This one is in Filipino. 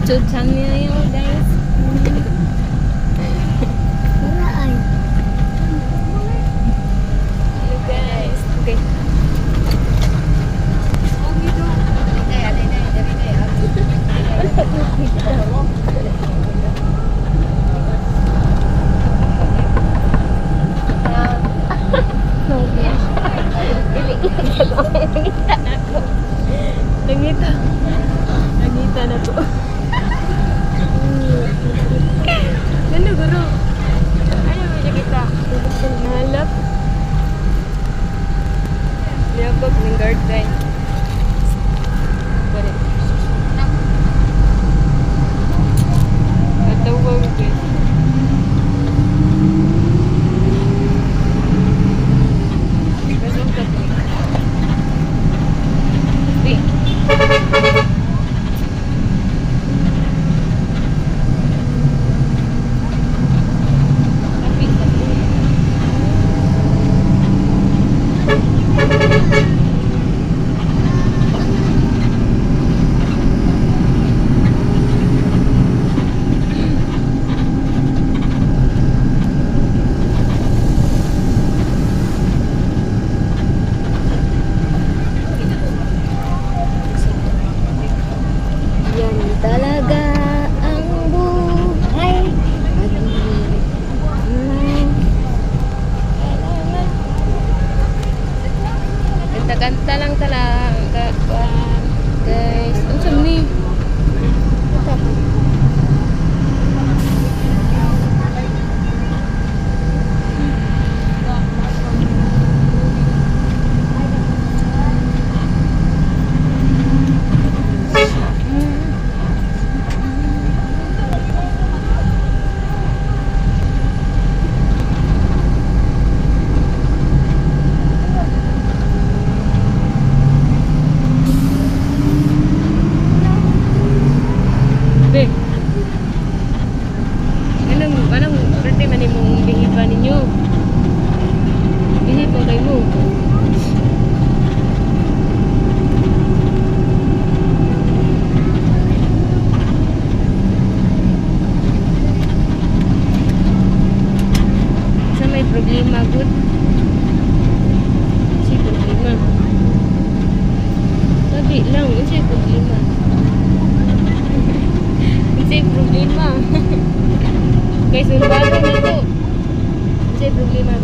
Chuchan niya yun, guys. Wala ay. Hello, guys. Okay. Nangita. Nangita na po. Ganda guru. Ano ba kita? Nahalap. Liabag ng garden. Balik. Katawag guys. Gasong katawag. Yan talaga ang buhay. Kanta-kanta lang talaga, guys. Ang sami. Anong birthday man mong bihiba ninyo? Bihib ang kayo mo. Sa may problema, good? Kasi problema. Sabi lang, kasi problema. Kasi problema. Guys, nung bago nito. Kasi problema.